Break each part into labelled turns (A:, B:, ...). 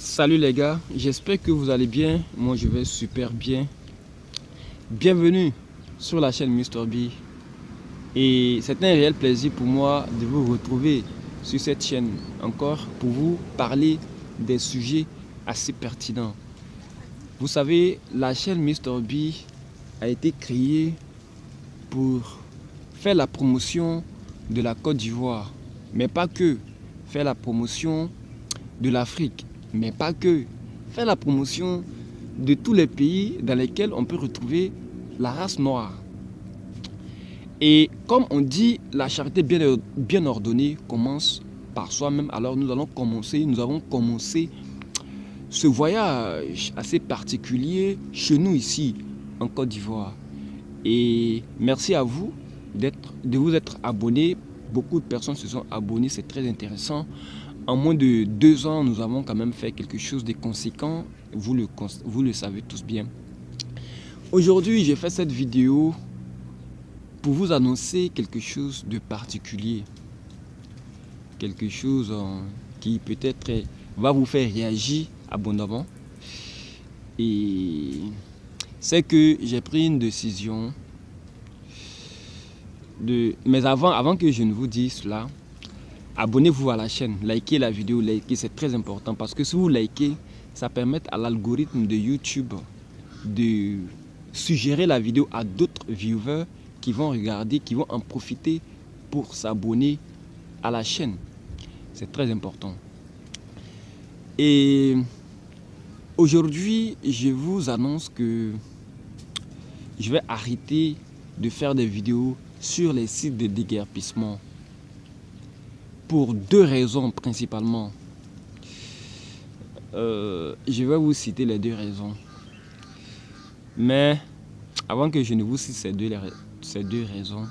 A: Salut les gars, j'espère que vous allez bien. Moi je vais super bien. Bienvenue sur la chaîne Mr B. Et c'est un réel plaisir pour moi de vous retrouver sur cette chaîne encore pour vous parler des sujets assez pertinents. Vous savez, la chaîne Mr B a été créée pour faire la promotion de la Côte d'Ivoire, mais pas que. Faire la promotion de l'Afrique, mais pas que. Faire la promotion de tous les pays dans lesquels on peut retrouver la race noire. Et comme on dit, la charité bien ordonnée commence par soi-même. Alors nous avons commencé ce voyage assez particulier chez nous ici en Côte d'Ivoire. Et merci à vous de vous être abonnés. Beaucoup de personnes se sont abonnées, c'est très intéressant. En moins de 2 ans, nous avons quand même fait quelque chose de conséquent. Vous le savez tous bien. Aujourd'hui, j'ai fait cette vidéo pour vous annoncer quelque chose de particulier. Quelque chose qui peut-être va vous faire réagir abondamment. Et c'est que j'ai pris une décision Mais avant que je ne vous dise cela, abonnez-vous à la chaîne, likez la vidéo, c'est très important parce que si vous likez, ça permet à l'algorithme de YouTube de suggérer la vidéo à d'autres viewers qui vont regarder, qui vont en profiter pour s'abonner à la chaîne. C'est très important. Et aujourd'hui, je vous annonce que je vais arrêter de faire des vidéos sur les sites de déguerpissement. Pour 2 raisons principalement. Je vais vous citer les 2 raisons. Mais avant que je ne vous cite ces deux raisons,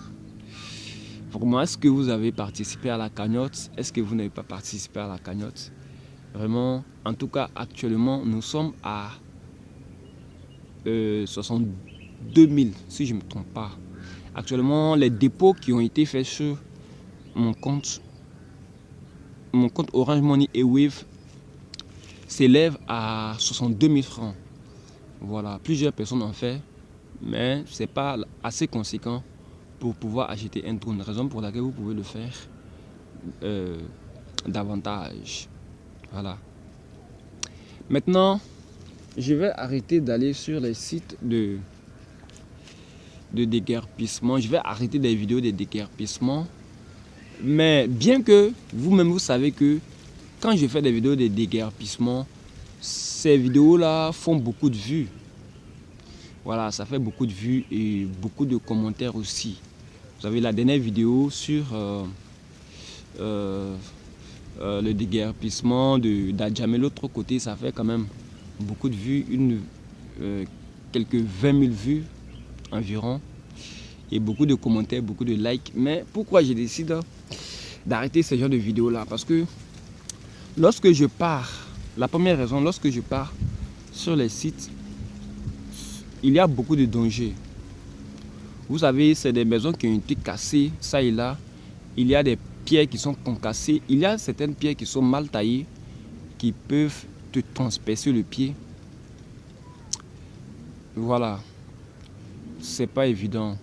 A: vraiment, est-ce que vous avez participé à la cagnotte? Est-ce que vous n'avez pas participé à la cagnotte? Vraiment, en tout cas, actuellement, nous sommes à 62 000, si je ne me trompe pas. Actuellement, les dépôts qui ont été faits sur mon compte Orange Money et Wave s'élève à 62 000 francs. Voilà, plusieurs personnes ont fait, mais ce n'est pas assez conséquent pour pouvoir acheter un drone. Raison pour laquelle vous pouvez le faire davantage. Voilà. Maintenant, je vais arrêter d'aller sur les sites de déguerpissement. Je vais arrêter des vidéos de déguerpissement. Mais bien que vous-même vous savez que quand je fais des vidéos de déguerpissement, ces vidéos-là font beaucoup de vues. Voilà, ça fait beaucoup de vues et beaucoup de commentaires aussi. Vous avez la dernière vidéo sur le déguerpissement d'Adjamé, l'autre côté, ça fait quand même beaucoup de vues, quelques 20 000 vues environ. Et beaucoup de commentaires, beaucoup de likes. Mais pourquoi je décide d'arrêter ce genre de vidéos là? Parce que lorsque je pars, la première raison, lorsque je pars sur les sites, il y a beaucoup de dangers. Vous savez, c'est des maisons qui ont été cassées, ça et là. Il y a des pierres qui sont concassées. Il y a certaines pierres qui sont mal taillées, qui peuvent te transpercer le pied. Voilà. C'est pas évident.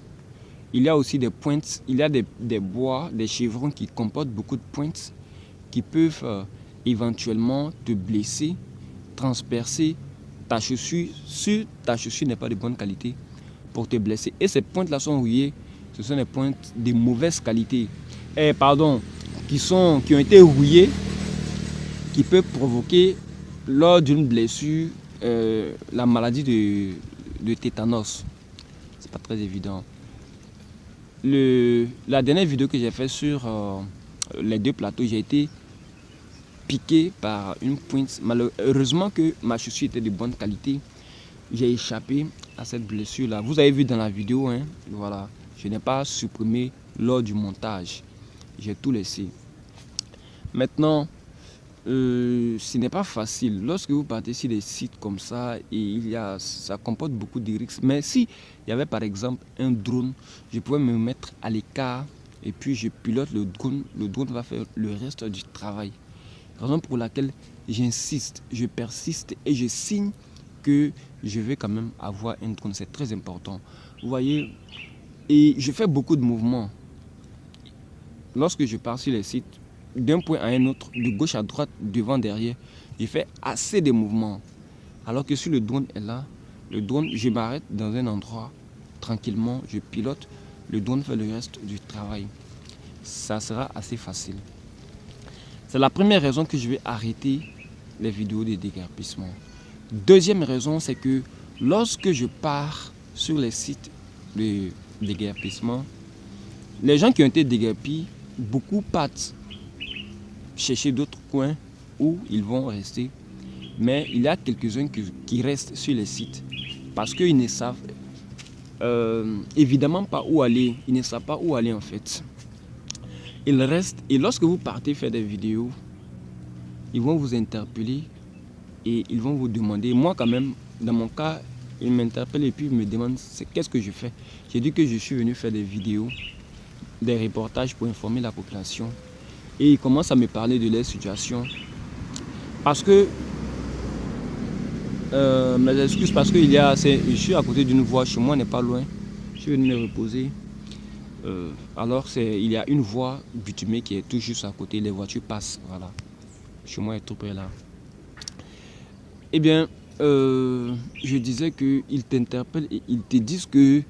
A: Il y a aussi des pointes, il y a des bois, des chevrons qui comportent beaucoup de pointes qui peuvent éventuellement te blesser, transpercer ta chaussure. Si ta chaussure n'est pas de bonne qualité, pour te blesser. Et ces pointes-là sont rouillées, ce sont des pointes de mauvaise qualité. Qui ont été rouillées, qui peuvent provoquer, lors d'une blessure, la maladie de tétanos. C'est pas très évident. La dernière vidéo que j'ai fait sur les 2 plateaux, j'ai été piqué par une pointe. Malheureusement que ma chaussure était de bonne qualité, j'ai échappé à cette blessure là. Vous avez vu dans la vidéo, hein, voilà, je n'ai pas supprimé lors du montage, j'ai tout laissé. Maintenant, ce n'est pas facile lorsque vous partez sur des sites comme ça et ça comporte beaucoup de risques. Mais si il y avait par exemple un drone, je pouvais me mettre à l'écart et puis je pilote le drone va faire le reste du travail. Raison pour laquelle j'insiste, je persiste et je signe que je vais quand même avoir un drone. C'est très important. Vous voyez, et je fais beaucoup de mouvements. Lorsque je pars sur les sites, d'un point à un autre, de gauche à droite, devant, derrière, je fais assez de mouvements. Alors que si le drone est là, le drone, je m'arrête dans un endroit tranquillement, je pilote, le drone fait le reste du travail. Ça sera assez facile. C'est la première raison que je vais arrêter les vidéos de déguerpissement. Deuxième raison, c'est que lorsque je pars sur les sites de déguerpissement, les gens qui ont été déguerpis, beaucoup partent chercher d'autres coins où ils vont rester. Mais il y a quelques-uns qui restent sur les sites parce qu'ils ne savent évidemment pas où aller. Ils ne savent pas où aller en fait. Ils restent et lorsque vous partez faire des vidéos, ils vont vous interpeller et ils vont vous demander. Moi quand même, dans mon cas, ils m'interpellent et puis ils me demandent qu'est-ce que je fais. J'ai dit que je suis venu faire des vidéos, des reportages pour informer la population. Et ils commencent à me parler de leur situation. Parce que, mes excuses, parce que je suis à côté d'une voie, chez moi n'est pas loin. Je suis venu me reposer. Alors il y a une voie bitumée qui est tout juste à côté, les voitures passent, voilà. Chez moi est tout près là. Eh bien, je disais qu'ils t'interpellent et ils te disent que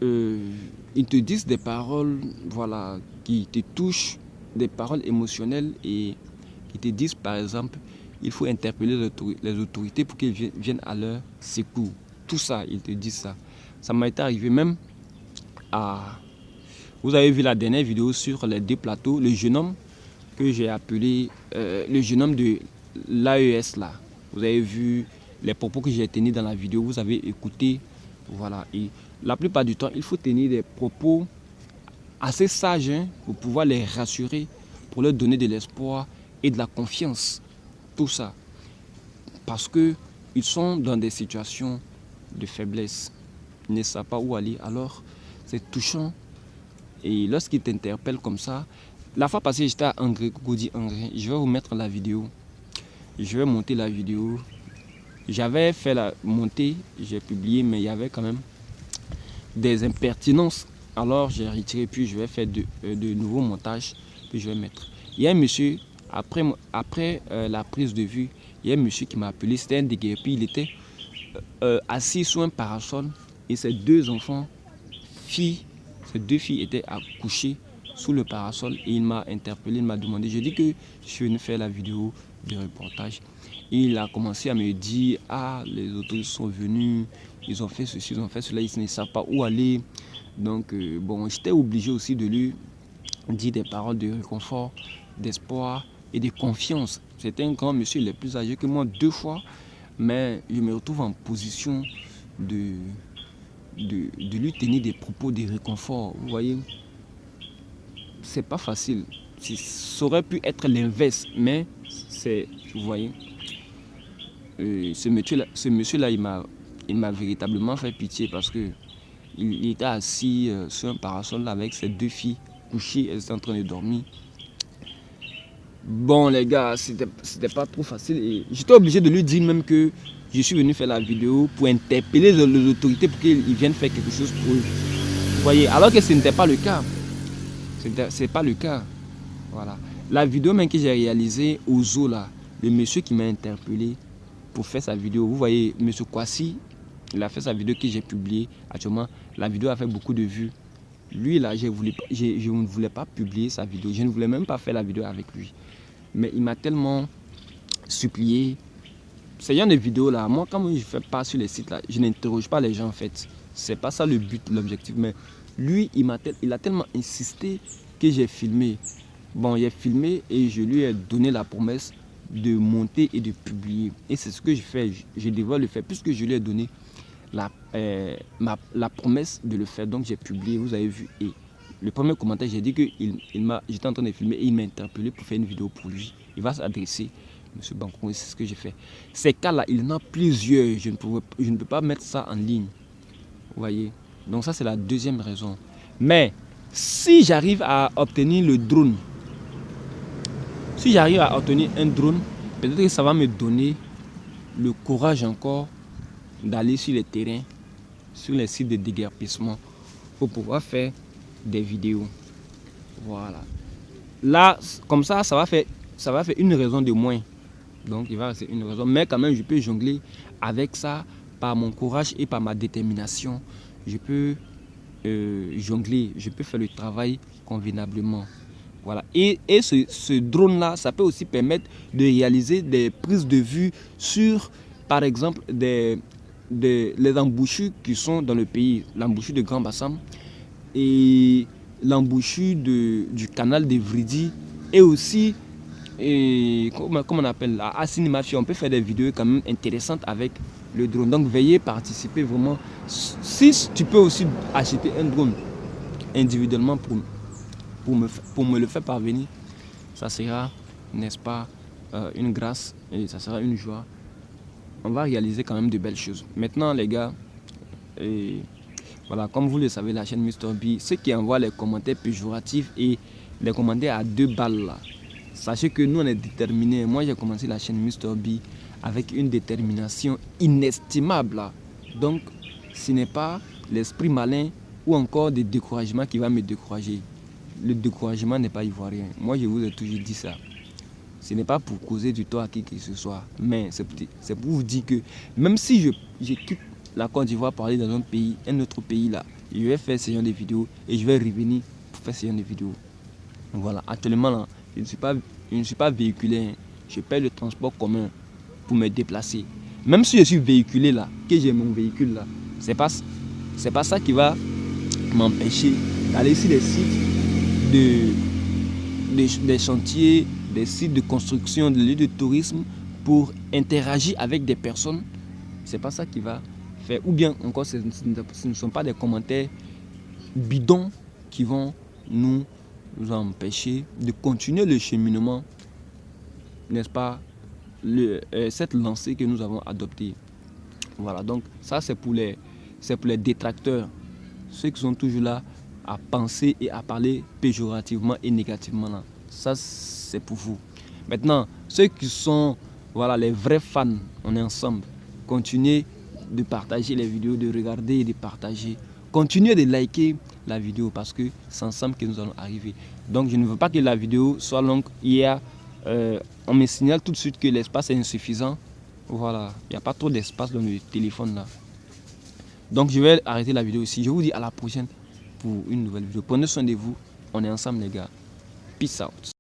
A: ils te disent des paroles, voilà, qui te touchent, des paroles émotionnelles et ils te disent par exemple, il faut interpeller les autorités pour qu'ils viennent à leur secours. Tout ça, ils te disent ça. Ça m'a été arrivé même à... Vous avez vu la dernière vidéo sur les deux plateaux, le jeune homme que j'ai appelé le jeune homme de l'AES là. Vous avez vu les propos que j'ai tenus dans la vidéo, vous avez écouté, voilà. Et la plupart du temps, il faut tenir des propos assez sages hein, pour pouvoir les rassurer, pour leur donner de l'espoir et de la confiance. Tout ça. Parce qu'ils sont dans des situations de faiblesse. Ils ne savent pas où aller. Alors, c'est touchant. Et lorsqu'ils t'interpellent comme ça, la fois passée, j'étais à Angers, Cocody Angers. Je vais vous mettre la vidéo. Je vais monter la vidéo. J'avais fait la montée, j'ai publié, mais il y avait quand même des impertinences. Alors, j'ai retiré, puis je vais faire de nouveaux montages, puis je vais mettre. Il y a un monsieur, après la prise de vue, il y a un monsieur qui m'a appelé, c'était un déguerpi, il était assis sous un parasol et ses deux enfants, ces deux filles étaient accouchées sous le parasol et il m'a interpellé, il m'a demandé, je dis que je suis venu faire la vidéo de reportage. Et il a commencé à me dire, ah, les autorités sont venus, ils ont fait ceci, ils ont fait cela, ils ne savent pas où aller. Donc, bon, j'étais obligé aussi de lui dire des paroles de réconfort, d'espoir et de confiance. C'était un grand monsieur, il est plus âgé que moi 2 fois, mais je me retrouve en position de lui tenir des propos de réconfort. Vous voyez, c'est pas facile. Ça aurait pu être l'inverse, mais c'est, vous voyez, ce monsieur-là, il m'a véritablement fait pitié parce que il était assis sur un parasol avec ses 2 filles couchées, elles étaient en train de dormir. Bon les gars, c'était pas trop facile et j'étais obligé de lui dire même que je suis venu faire la vidéo pour interpeller les autorités pour qu'ils viennent faire quelque chose pour eux. Vous voyez, alors que ce n'était pas le cas. C'est pas le cas. Voilà. La vidéo même que j'ai réalisée au zoo là, le monsieur qui m'a interpellé pour faire sa vidéo, vous voyez, monsieur Kwasi, il a fait sa vidéo que j'ai publiée actuellement. La vidéo a fait beaucoup de vues. Lui là, je ne voulais pas publier sa vidéo. Je ne voulais même pas faire la vidéo avec lui. Mais il m'a tellement supplié. Ce genre de vidéo là, moi quand je ne fais pas sur les sites là, je n'interroge pas les gens en fait. C'est pas ça le but, l'objectif. Mais lui, il a tellement insisté que j'ai filmé. Bon, j'ai filmé et je lui ai donné la promesse de monter et de publier. Et c'est ce que je fais. Je devrais le faire puisque je lui ai donné la promesse de le faire. Donc j'ai publié, vous avez vu. Et le premier commentaire, j'ai dit que j'étais en train de filmer et il m'a interpellé pour faire une vidéo pour lui. Il va s'adresser, monsieur Banco, c'est ce que j'ai fait. Ces cas-là, il y en a plusieurs. Je ne peux pas mettre ça en ligne. Vous voyez. Donc ça, c'est la deuxième raison. Mais si j'arrive à obtenir le drone, Si j'arrive à obtenir un drone, peut-être que ça va me donner le courage encore d'aller sur les terrains, sur les sites de déguerpissement pour pouvoir faire des vidéos. Voilà. Là, comme ça va faire une raison de moins. Donc, il va rester une raison. Mais quand même, je peux jongler avec ça par mon courage et par ma détermination. Je peux jongler, je peux faire le travail convenablement. Voilà. Et ce drone-là, ça peut aussi permettre de réaliser des prises de vue sur, par exemple, les embouchures qui sont dans le pays. L'embouchure de Grand Bassam et l'embouchure du canal de Vridi et aussi, comment on appelle là, Assinimafi. On peut faire des vidéos quand même intéressantes avec le drone. Donc veuillez participer vraiment. Si tu peux aussi acheter un drone individuellement pour me le faire parvenir, ça sera, n'est-ce pas, une grâce et ça sera une joie. On va réaliser quand même de belles choses. Maintenant les gars, voilà, comme vous le savez, la chaîne MrB, ceux qui envoient les commentaires péjoratifs et les commentaires à 2 balles là, sachez que nous on est déterminés. Moi j'ai commencé la chaîne MrB avec une détermination inestimable là. Donc ce n'est pas l'esprit malin ou encore des découragements qui va me décourager. Le découragement n'est pas ivoirien. Moi je vous ai toujours dit ça. Ce n'est pas pour causer du tort à qui que ce soit, mais c'est pour vous dire que même si je quitte la Côte d'Ivoire pour aller dans un autre pays là, je vais faire ce genre de vidéos et je vais revenir pour faire ce genre de vidéos. Voilà, actuellement là, je ne suis pas véhiculé, hein. Je paie le transport commun pour me déplacer. Même si je suis véhiculé là, que j'ai mon véhicule là, c'est pas ça qui va m'empêcher d'aller sur les sites des chantiers, des sites de construction, des lieux de tourisme pour interagir avec des personnes. C'est pas ça qui va faire. Ou bien encore, ce ne sont pas des commentaires bidons qui vont nous empêcher de continuer le cheminement, n'est-ce pas, cette lancée que nous avons adoptée. Voilà, donc ça c'est pour les détracteurs, ceux qui sont toujours là à penser et à parler péjorativement et négativement là. Ça c'est pour vous. Maintenant, ceux qui sont, voilà, les vrais fans, on est ensemble. Continuez de partager les vidéos, de regarder et de partager. Continuez de liker la vidéo parce que c'est ensemble que nous allons arriver. Donc je ne veux pas que la vidéo soit longue. On me signale tout de suite que l'espace est insuffisant. Voilà, il n'y a pas trop d'espace dans le téléphone là. Donc je vais arrêter la vidéo ici. Je vous dis à la prochaine pour une nouvelle vidéo. Prenez soin de vous. On est ensemble les gars. Peace out.